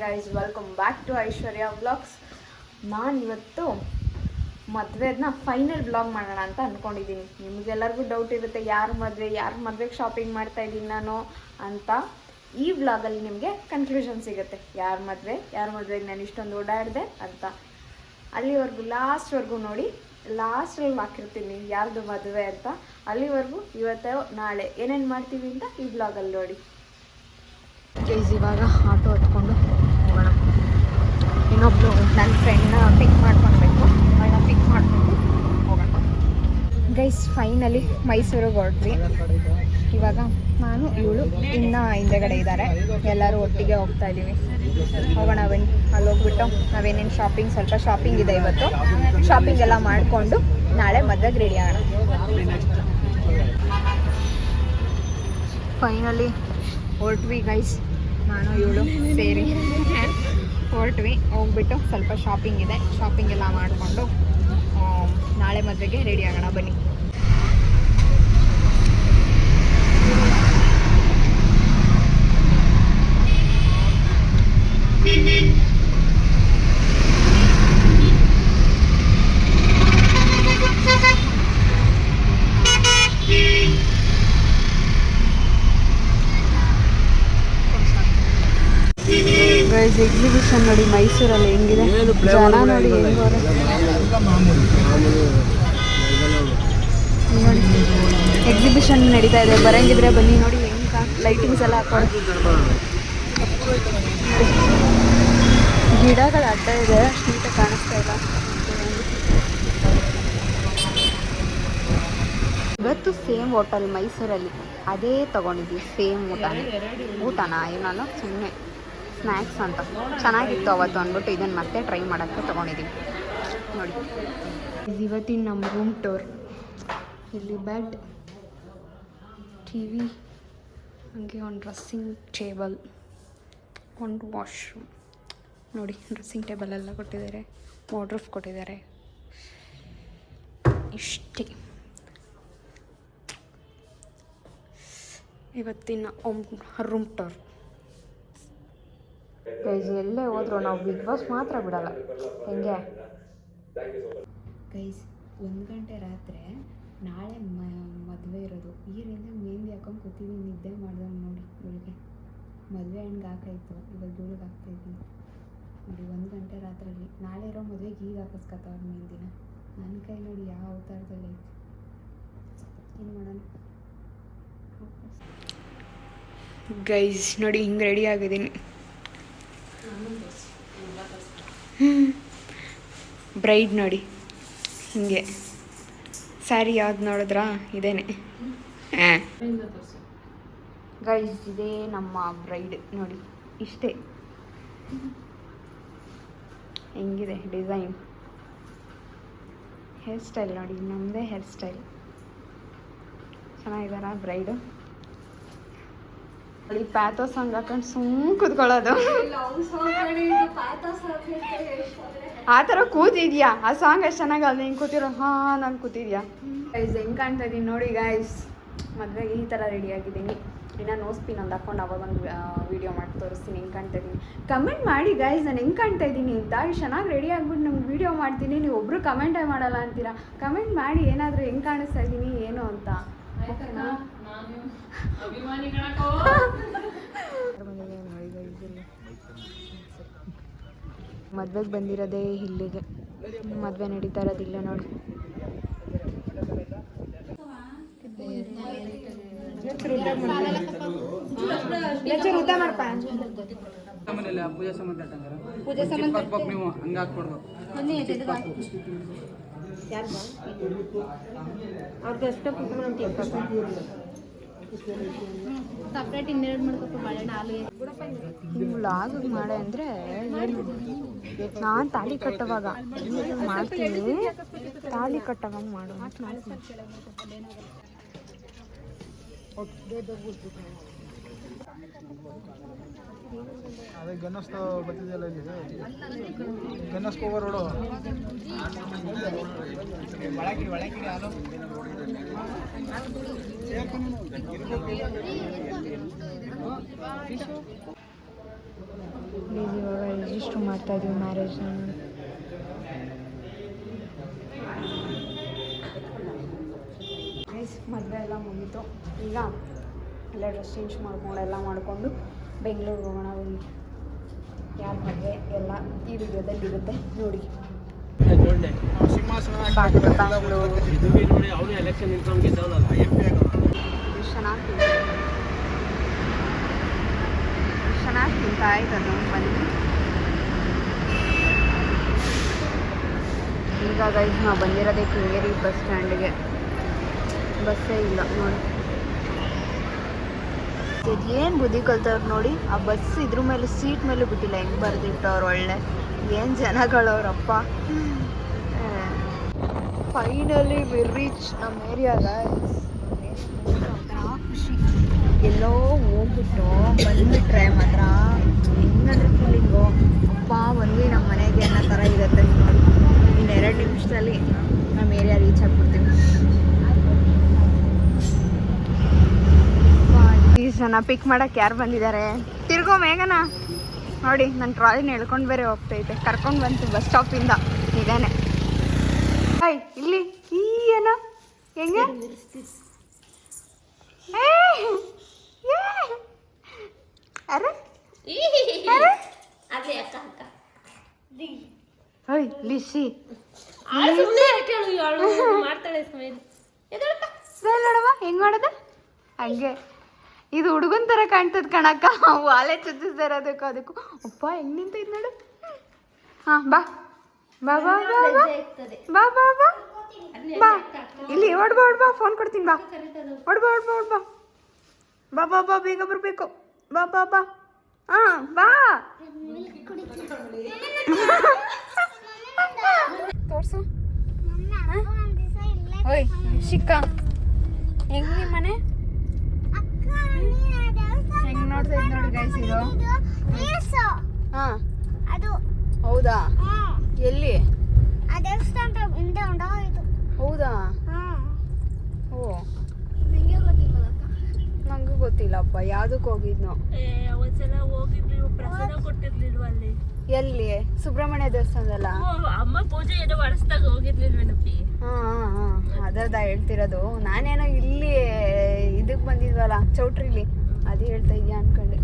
Guys, welcome back to Aishwarya vlogs. ನಾನು ಇವತ್ತು ಮದುವೆದನ್ನ final vlog ಮಾಡೋಣ ಅಂತ ಅಂದ್ಕೊಂಡಿದ್ದೀನಿ. ನಿಮಗೆಲ್ಲರಿಗೂ ಡೌಟ್ ಇರುತ್ತೆ, ಯಾರ ಮದುವೆಗೆ ಶಾಪಿಂಗ್ ಮಾಡ್ತಾ ಇದ್ದೀನಿ ನಾನು ಅಂತ. ಈ ವ್ಲಾಗಲ್ಲಿ ನಿಮಗೆ ಕನ್ಕ್ಲೂಷನ್ ಸಿಗುತ್ತೆ, ಯಾರ ಮದುವೆಗೆ ನಾನು ಇಷ್ಟೊಂದು ಓಡಾಡಿದೆ ಅಂತ. ಅಲ್ಲಿವರೆಗೂ ಲಾಸ್ಟ್ವರೆಗೂ ನೋಡಿ, ಲಾಸ್ಟಲ್ಲಿ ಹಾಕಿರ್ತೀನಿ ಯಾರ್ದು ಮದುವೆ ಅಂತ. ಅಲ್ಲಿವರೆಗೂ ಇವತ್ತು ನಾಳೆ ಏನೇನು ಮಾಡ್ತೀವಿ ಅಂತ ಈ ವ್ಲಾಗಲ್ಲಿ ನೋಡಿ. ಇವಾಗ ಆಟೋ ಹತ್ಕೊಂಡು ಹೋಗೋಣ. ಇನ್ನೊಬ್ಳು ನನ್ನ ಫ್ರೆಂಡ್ನ ಪಿಕ್ ಮಾಡ್ಕೊಳ್ಬೇಕು, ಅವಳನ್ನ ಪಿಕ್ ಮಾಡಿಕೊಂಡು ಹೋಗೋಣ. ಗೈಸ್, ಫೈನಲಿ ಮೈಸೂರಿಗೆ ಹೊರಟ್ವಿ. ಇವಾಗ ನಾನು ಇವಳು ಇನ್ನು ಹಿಂದೆಗಡೆ ಇದ್ದಾರೆ, ಎಲ್ಲರೂ ಒಟ್ಟಿಗೆ ಹೋಗ್ತಾ ಇದ್ದೀವಿ. ಹೋಗೋಣ ಬನ್ನಿ. ಅಲ್ಲಿ ಹೋಗ್ಬಿಟ್ಟು ನಾವೇನೇನು ಸ್ವಲ್ಪ ಶಾಪಿಂಗ್ ಇದೆ ಇವತ್ತು. ಶಾಪಿಂಗ್ ಎಲ್ಲ ಮಾಡಿಕೊಂಡು ನಾಳೆ ಮದುವೆಗೆ ರೆಡಿ ಆಗೋಣ. ಫೈನಲಿ ಹೊರಟ್ವಿ ಗೈಸ್, ನಾನು ಇವಳು ಸೇರಿ ಹೊರಟ್ವಿ. ಹೋಗ್ಬಿಟ್ಟು ಸ್ವಲ್ಪ ಶಾಪಿಂಗ್ ಇದೆ, ಶಾಪಿಂಗ್ ಎಲ್ಲ ಮಾಡಿಕೊಂಡು ನಾಳೆ ಮದುವೆಗೆ ರೆಡಿ ಆಗೋಣ ಬನ್ನಿ. ಎಕ್ಸಿಬಿಷನ್ ನೋಡಿ ಮೈಸೂರಲ್ಲಿ ಹೆಂಗಿದೆ, ಜನ ನೋಡಿ ಹೆಂಗೋರೆ. ನೋಡಿ ಎಕ್ಸಿಬಿಷನ್ ನಡೀತಾ ಇದೆ, ಬರಂಗಿದ್ರೆ ಬನ್ನಿ. ನೋಡಿ ಹೆಂಗೆ ಲೈಟಿಂಗ್ಸ್ ಎಲ್ಲ ಹಾಕೊಂಡು, ಗಿಡಗಳು ಅಡ್ಡ ಇದೆ, ನೀಟಾಗಿ ಕಾಣಿಸ್ತಾ ಇಲ್ಲ. ಇವತ್ತು ಸೇಮ್ ಹೋಟೆಲ್ ಮೈಸೂರಲ್ಲಿ ಅದೇ ತೊಗೊಂಡಿದ್ವಿ, ಸೇಮ್ ಊಟನಾ ಏನಲ್ಲ, ಸುಮ್ಮನೆ ಸ್ನ್ಯಾಕ್ಸ್ ಅಂತ. ಚೆನ್ನಾಗಿತ್ತು ಅವತ್ತು ಅಂದ್ಬಿಟ್ಟು ಇದನ್ನು ಮತ್ತೆ ಟ್ರೈ ಮಾಡೋಕ್ಕೆ ತೊಗೊಂಡಿದ್ದೀವಿ. ನೋಡಿ ಇವತ್ತಿನ ನಮ್ಮ ರೂಮ್ ಟೂರ್. ಇಲ್ಲಿ ಬೆಡ್, ಟಿ ವಿ, ಹಾಗೆ ಒಂದು ಡ್ರೆಸ್ಸಿಂಗ್ ಟೇಬಲ್, ಒಂದು ವಾಶ್ರೂಮ್. ನೋಡಿ ಡ್ರೆಸ್ಸಿಂಗ್ ಟೇಬಲ್ ಎಲ್ಲ ಕೊಟ್ಟಿದ್ದಾರೆ, ವಾರ್ಡ್ರೋಬ್ ಕೊಟ್ಟಿದ್ದಾರೆ. ಇಷ್ಟೇ ಇವತ್ತಿನ ರೂಮ್ ಟೂರ್. ಗೈಸ್, ಎಲ್ಲೇ ಹೋದ್ರು ನಾವು ಬಿಗ್ ಬಾಸ್ ಮಾತ್ರ ಬಿಡಲ್ಲ. ಹೆಂಗೆ ಗೈಸ್, 1 ಗಂಟೆ ರಾತ್ರಿ ನಾಳೆ ಮದುವೆ ಇರೋದು. ಈರಿಂದ ಮೆಹಂದಿ ಹಾಕೊಂಡು ಕೂತಿದ್ದೀನಿ, ನಿದ್ದೆ ಮಾಡ್ದಂಗೆ. ನೋಡಿ ಇವಳಿಗೆ ಮದುವೆ ಹಣ್ಣಿಗೆ ಹಾಕಾಯ್ತು, ಇವಾಗ ಇವಳಿಗೆ ಹಾಕ್ತಾಯಿದ್ದೀನಿ ನೋಡಿ. 1 ಗಂಟೆ ರಾತ್ರಿಯಲ್ಲಿ ನಾಳೆ ಇರೋ ಮದುವೆಗೆ ಈಗ ಹಾಕಿಸ್ಕೊತಾವ್ರು ಮೆಹಂದಿನ. ನನ್ನ ಕೈ ನೋಡಿ ಯಾವ ಅವತಾರದಲ್ಲಿ ಐತೆ. ಏನು ಮಾಡೋಣ ಗೈಸ್. ನೋಡಿ ಹಿಂಗೆ ರೆಡಿ ಆಗಿದ್ದೀನಿ. ಬ್ರೈಡ್ ನೋಡಿ ಹಿಂಗೆ ಸ್ಯಾರಿ ಯಾವ್ದು ನೋಡಿದ್ರಾ, ಇದೇನೆ ಗೈಸ್, ಇದೇ ನಮ್ಮ ಬ್ರೈಡ್. ನೋಡಿ ಇಷ್ಟೇ, ಹೆಂಗಿದೆ ಡಿಸೈನ್. ಹೇರ್ ಸ್ಟೈಲ್ ನೋಡಿ, ನಮ್ಮದೇ ಹೇರ್ ಸ್ಟೈಲ್. ಚೆನ್ನಾಗಿದ್ದಾರಾ ಬ್ರೈಡು? ಅಲ್ಲಿ ಪ್ಯಾಥೋ ಸಾಂಗ್ ಹಾಕೊಂಡು ಸುಮ್ಮನೆ ಕೂತ್ಕೊಳ್ಳೋದು. ಆ ಥರ ಕೂತಿದ್ಯಾ? ಆ ಸಾಂಗ್ ಎಷ್ಟು ಚೆನ್ನಾಗಲ್ಲ, ಹಿಂಗೆ ಕೂತಿರೋ. ನಾನು ಕೂತಿದ್ಯಾ ಗೈಸ್? ಹೆಂಗೆ ಕಾಣ್ತಾ ಇದ್ದೀನಿ ನೋಡಿ ಗೈಸ್. ಮದುವೆಗೆ ಈ ಥರ ರೆಡಿ ಆಗಿದ್ದೀನಿ. ಇನ್ನು ನೋಸ್ ಪಿನ್ ಒಂದು ಹಾಕೊಂಡು ಅವಾಗೊಂದು ವೀಡಿಯೋ ಮಾಡಿ ತೋರಿಸ್ತೀನಿ ಹೆಂಗೆ ಕಾಣ್ತಾ ಇದ್ದೀನಿ. ಕಮೆಂಟ್ ಮಾಡಿ ಗೈಸ್, ನಾನು ಹೆಂಗೆ ಕಾಣ್ತಾ ಇದ್ದೀನಿ ಅಂತ. ಚೆನ್ನಾಗಿ ರೆಡಿ ಆಗಿಬಿಟ್ಟು ನಮ್ಗೆ ವೀಡಿಯೋ ಮಾಡ್ತೀನಿ, ನೀವು ಒಬ್ಬರು ಕಮೆಂಟೇ ಮಾಡಲ್ಲ ಅಂತೀರಾ. ಕಮೆಂಟ್ ಮಾಡಿ ಏನಾದರೂ ಹೆಂಗೆ ಕಾಣಿಸ್ತಾ ಇದ್ದೀನಿ ಏನು ಅಂತ. ಮದ್ವೆಗೆ ಬಂದಿರೋದೇ ಇಲ್ಲಿಗೆ, ಮದುವೆ ನಡೀತಾ ಇರೋದಿಲ್ಲ ನೋಡಿ. ಊಟ ಮಾಡ್ಪ ಪೂಜೆ ಸಂಬಂಧ ನೀವು ಹಂಗೆ ಹಾಕ್ಕೊಡ್ಬೇಕು. ಸಪ್ರೇಟ್ ಇನ್ನೆರಡು ಮಾಡ್ಕೊಪ್ಪ ಬಾಳೆಹಣ್ಣು ಹಾಲಿಗೆ. ವ್ಲಾಗ್ ಮಾಡೆ ಅಂದರೆ ನಾನು ತಾಳಿ ಕಟ್ಟುವಾಗ ಮಾಡ್ತೀನಿ, ತಾಳಿ ಕಟ್ಟುವಾಗ ಮಾಡು. ಅದೇ ಗಣೇಶ ಬರ್ತಿದೆಯಲ್ಲ, ಇಲ್ಲಿ ಗಣೇಶ ಕೋವರ್ ರೋಡು. ಇವಾಗ ರಿಜಿಸ್ಟರ್ ಮಾಡ್ತಾ ಇದೀವಿ ಮ್ಯಾರೇಜ್ನ. ಮದುವೆ ಎಲ್ಲ ಮುಗೀತು. ಈಗ ಎಲ್ಲ ಡ್ರೆಸ್ ಚೇಂಜ್ ಮಾಡ್ಕೊಂಡು ಎಲ್ಲ ಮಾಡಿಕೊಂಡು ಬೆಂಗಳೂರಿಗೆ ಹೋಗೋಣ. ಬನ್ನಿ, ಯಾರ ಮದುವೆ ಎಲ್ಲ ಈ ವಿಡಿಯೋದಲ್ಲಿ ಇರುತ್ತೆ ನೋಡಿ. ಚೆನ್ನಾಗಿ ತಿಂತಾ ಇದ್ದದು. ಬನ್ನಿ ಈಗ ಗೈಸ್ ನಾವು ಬಂದಿರೋದೇ ಕೆಂಗೇರಿ ಬಸ್ ಸ್ಟ್ಯಾಂಡ್ಗೆ. ಬಸ್ಸೇ ಇಲ್ಲ ನೋಡಿ. ಏನು ಬುದ್ಧಿ ಕಲ್ತವ್ರು ನೋಡಿ. ಆ ಬಸ್ ಇದ್ರ ಮೇಲೆ ಸೀಟ್ ಮೇಲೂ ಬಿಟ್ಟಿಲ್ಲ. ಹೆಂಗೆ ಬರೆದಿಟ್ಟವ್ರು ಒಳ್ಳೆ. ಏನು ಜನಗಳವ್ರಪ್ಪ. ಫೈನಲಿ ವಿ ರೀಚ್ ನಮ್ಮ ಏರಿಯಾಗ. ಖುಷಿ. ಎಲ್ಲೋ ಹೋಗ್ಬಿಟ್ಟು ಬಂದುಬಿಟ್ರೆ ಮಾತ್ರ ಹೆಂಗಂದ್ರೆ ಫೀಲಿಂಗು, ಅಪ್ಪ ಬಂದ್ವಿ ನಮ್ಮ ಮನೆಗೆ ಅನ್ನೋ ಥರ ಇರುತ್ತೆ ನೋಡಿ. ಇನ್ನು 2 ನಿಮಿಷದಲ್ಲಿ ನಮ್ಮ ಏರಿಯಾ ರೀಚ್ ಆಗ್ಬಿಡ್ತೀವಿ. ಈ ಜನ ಪಿಕ್ ಮಾಡಕ್ಕೆ ಯಾರು ಬಂದಿದ್ದಾರೆ? ತಿರ್ಗೋ ಮೇಘನ ನೋಡಿ. ನನ್ನ ಟ್ರಾಲಿನ ಎಳ್ಕೊಂಡು ಬೇರೆ ಹೋಗ್ತೈತೆ. ಕರ್ಕೊಂಡು ಬಂತು ಬಸ್ ಸ್ಟಾಪಿಂದ. ಇದಾನೆ ಹಾಯ್ ಇಲ್ಲಿ ಈ ಏನೋ ಹೆಂಗೆ ಅರೆ ಓಯ್ ಲಿಸಿ ನೋಡವ ಹೆಂಗ್ ಮಾಡೋದ ಹಂಗೆ. ಇದು ಹುಡುಗನ್ ಥರ ಕಾಣ್ತದ ಕಣಕ್ಕ. ವಾಲೆ ಚುಚ್ಚಿಸ್ತಾ ಇರೋದಕ್ಕೂ ಅದಕ್ಕೂ. ಅಪ್ಪ ಹೆಂಗ್ ನಿಂತೈತೆ ನೋಡು. ಹಾಂ ಬಾ ಬಾ ಬಾ ಬಾ ಬಾ ಬಾ ಬಾ ಬಾ ಇಲ್ಲಿ ಓಡ್ಬಾ ಓಡ್ಬಾ. ಫೋನ್ ಕೊಡ್ತೀನಿ ಬಾ. ಓಡ್ಬಾ ಓಡ್ಬಾ ಓಡ್ಬಾ. ಬಾ ಬಾ ಬಾ ಬೇಗ ಬರಬೇಕು. ಬಾ ಬಾ ಬಾ. ಹಾಂ ಬಾ ತೋರ್ಸು. ಓಯ್ ಶಿಕ್ಕ ಹೆಂಗ್ ನಿಮ್ಮ ಮನೆ ಹೆಂಗ್ ನೋಡ್ತಾ ಇದ್ ನೋಡಿ ಗೈಸ್. ಇದು ಹಾಂ ಹೌದಾ? ಎಲ್ಲಿ? ಹೌದಾ? ಓ ನಂಗೂ ಗೊತ್ತಿಲ್ಲಪ್ಪ. ಯಾವ್ದಕ್ಕೆ ಹೋಗಿದ್ನೋ? ಎಲ್ಲಿ? ಸುಬ್ರಹ್ಮಣ್ಯ ದೇವಸ್ಥಾನದಲ್ಲ? ಅಮ್ಮ ಪೂಜೆ ಏನೋ ಮಾಡಿಸ್ದಾಗ ಹೋಗಿರ್ಲಿಲ್ವೇನಪ್ಪಿ? ಹಾಂ ಅದರ್ದ ಹೇಳ್ತಿರೋದು. ನಾನೇನೋ ಇಲ್ಲಿ ಇದಕ್ಕೆ ಬಂದಿದ್ವಲ್ಲ ಚೌಟ್ರಿಲಿ, ಅದೇ ಹೇಳ್ತಾ ಇದೆಯಾ ಅನ್ಕೊಂಡೆ.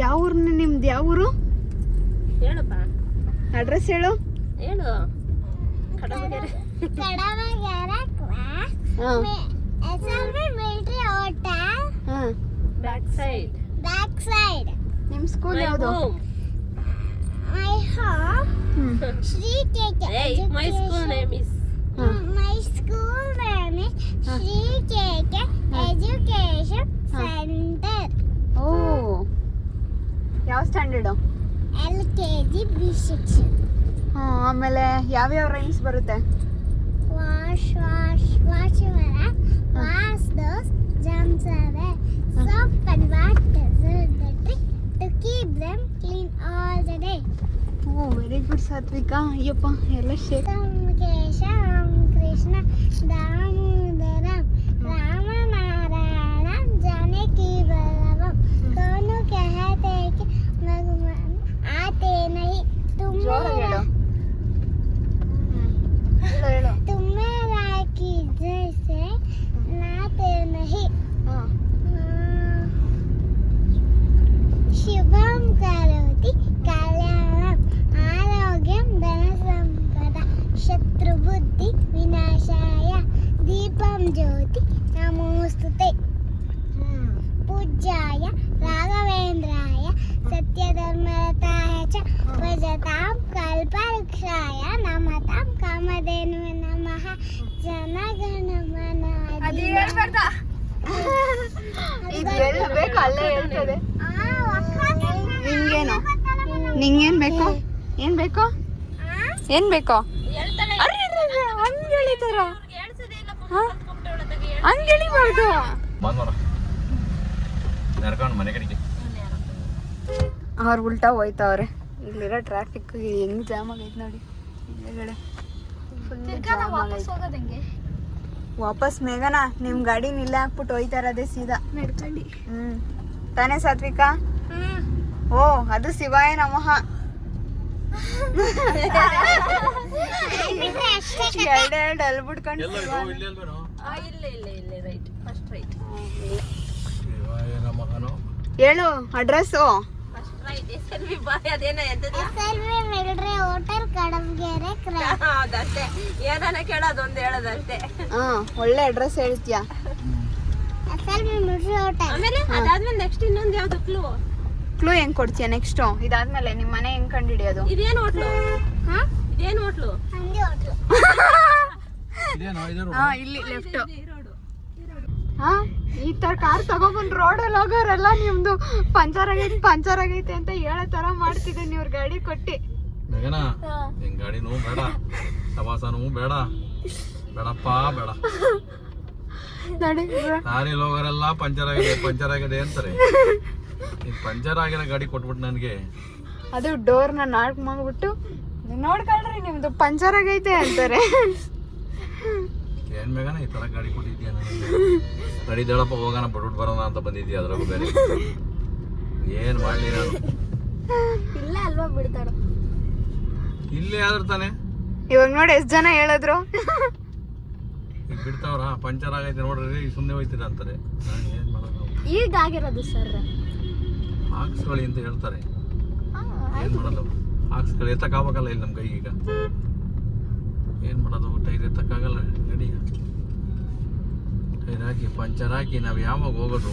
ಯಾವ ಊರು ನಿಮ್ದು? ಯಾವ ಊರು ಹೇಳಪ್ಪ, ಅಡ್ರೆಸ್ ಹೇಳು. ಹೇಳು. Back side. ನಿಮ್ಮ ಸ್ಕೂಲ್ ಯಾವುದು? Shri KK. Hey, my school name is. My school name is Shri KK Education Center. ಓ ಯಾವ ಸ್ಟ್ಯಾಂಡರ್ಡು? LKG B section. ಹಾಂ ಆಮೇಲೆ ಯಾವ್ಯಾವ ರೈಮ್ಸ್ ಬರುತ್ತೆ? Wash water, wash those germs away. Soap and water is the trick to keep them clean all the day. Oh very good Sathvika. Ayyappa ಎಲ್ಲ shake. Kesavam Krishna Damodaram Ramanarayanam Janaki Balavam Konu कहते कि भगवान आते नहीं तुम्हें राखी जैसे नाते नहीं. शुभम करोति कल्याणम आरोग्यम धन संपदा शत्रुबुद्धि विनाशाय दीपम ज्योति नमोस्तुते. पूज्याय राघवेंद्राय सत्यधर्मरताय च भजतां कल्पवृक्षाय नमतां कामधेनवे नमः. जनगणमन ನಿಂಗೇನ್ ಬೇಕು? ಏನ್ ಬೇಕು? ಏನ್ ಬೇಕು? ಹಂಗೆಳಿತಾರ ಹಂಗೆಳಿಬಾರ್ದು. ಅವ್ರು ಉಲ್ಟಾ ಹೋಯ್ತವ್ರೆ. ಇಲ್ಲಿರೋ ಟ್ರಾಫಿಕ್ ಹೆಂಗ್ ಜಾಮ್ ಆಗೈತೆ ನೋಡಿ. ಹಿಂದೆಗಡೆ ವಾಪಸ್ ಮೇಘನಾ ನಿಮ್ ಗಾಡಿ ನಿಲ್ಲ ಹಾಕ್ಬಿಟ್ಟು ಹೋಯ್ತಾ ಇರೋದೇ ಸೀದಾ ನಡ್ಕೊಂಡು. ತಾನೇ ಸಾತ್ವಿಕಾ? ಓ ಅದು ಶಿವಾಯ ನಮಃ. ಎರಡೆರಡು ಅಲ್ಲಿ ಬಿಡ್ಕೊಂಡು ಇಲ್ಲ ರೈಟ್ ಫಸ್ಟ್ ರೈಟ್ ಹೇಳು ಅಡ್ರೆಸ್ಸು. ಫಸ್ಟ್ ರೈಟ್ SLV ಬಾಯ್ ಅದೇನ ಎಂತದ SLV ಮಿಲಿಟರಿ ಹೋಟೆಲ್ ಕಡಂಗೆರೆ ಅದಷ್ಟೇ ಏನಾನ ಕೇಳೋದು ಒಂದು ಹೇಳೋದಷ್ಟೇ. ಒಳ್ಳೆ ಅಡ್ರೆಸ್ ಹೇಳ್ತೀಯಾ. SLV military hotel. ಆಮೇಲೆ ಅದಾದ್ಮೇಲೆ ನೆಕ್ಸ್ಟ್ ಇನ್ನೊಂದು ಯಾವ್ದು ಕ್ಲೂ ಹೆಂಗ್ ಕೊಡ್ತೀಯ ನೆಕ್ಸ್ಟ್? ಇದಾದ್ಮೇಲೆ ನಿಮ್ ಮನೆ ಹೆಂಗ್ ಕಂಡಿಡಿಯೋದು? ಇದೇನು ಹೋಟ್ಲು? ಇದೇನು ಹೋಟ್ಲು? ಹಂದಿ ಹೋಟೆಲ್. ಇಲ್ಲಿ ಲೆಫ್ಟ್. ಈ ತರ ಕಾರ್ ತಗೊಬಂದ್ ರೋಡಲ್ಲಿ ಹೋಗೋರೆಲ್ಲ ನಿಮ್ದು ಪಂಚರ್ ಆಗೈತೆ ಅಂತ ಹೇಳೋ ತರ ಮಾಡ್ತಿದ್ದೀನಿ ಇವ್ರ ಗಾಡಿ ಕೊಟ್ಟಿ. ಗಾಡಿನೂ ಬೇಡ, ಸವಾಸನೂ ಬೇಡ, ಬೇಡಪ್ಪ ಬೇಡ. ನೋಡಿ ದಾರಿಯಲ್ಲಿ ಹೋಗೋರೆಲ್ಲ ಪಂಚರ್ ಆಗಿದೆ ಅಂತಾರೆ. ಪಂಚರ್ ಆಗಿರೋ ಗಾಡಿ ಕೊಟ್ಬಿಟ್ಟು ನನಗೆ ಅದು ಡೋರ್ನ ನಾಲ್ಕು ಮಾಡ್ಬಿಟ್ಟು ನೋಡ್ಕೊಳ್ರಿ ನಿಮ್ದು ಪಂಚರ್ ಆಗೈತೆ ಅಂತಾರೆ. ಏನ್ ಬೇಗನ ಈ ತರ ಗಾಡಿ ಕೊಟ್ಟಿದ್ಯಾ ನನಗೆ? ನಡಿದೇಳಪ್ಪ ಹೋಗೋಣ ಬಿಟ್ಬಿಟ್ಟು ಬರೋಣ ಅಂತ ಬಂದಿದ್ಯಾ. ಅದ್ರಾಗೂ ಬೇರೆ ಏನ್ ಮಾಡ್ಲಿ ನಾನು? ಇಲ್ಲ ಅಲ್ವಾ ಬಿಡ್ತಾರ. ಇಲ್ಲೇ ಆದ್ರ ತಾನೆ. ಇವಾಗ ನೋಡಿ ಎಷ್ಟ್ ಜನ ಹೇಳಿದ್ರು ಈಗ ಬಿಡ್ತಾವ್ರ ಪಂಚರ್ ಆಗೈತೆ ನೋಡ್ರಿ ಸುಮ್ಮನೆ ಹೋಯ್ತೀರ ಅಂತಾರೆ. ನಾನು ಏನ್ ಮಾಡೋದು? ಈಗ ಆಗಿರೋದು ಸರ್. ಹಾಕ್ಸ್ಕೊಳ್ಳಿ ಅಂತ ಹೇಳ್ತಾರೆ. ಏನ್ ಮಾಡೋದು? ಹಾಕ್ಸ್ಕೊಳ್ಳಿ ಎತ್ತಕ್ಕಾಗಲ್ಲ ಇಲ್ಲಿ ನಮ್ ಕೈ. ಈಗ ಏನ್ ಮಾಡೋದು? ಟೈರ್ ಎತ್ತಕ್ಕಾಗಲ್ಲ ಗಾಡಿ. ಟೈರ್ ಹಾಕಿ ಪಂಚರ್ ಹಾಕಿ ನಾವ್ ಯಾವಾಗ ಹೋಗೋದು?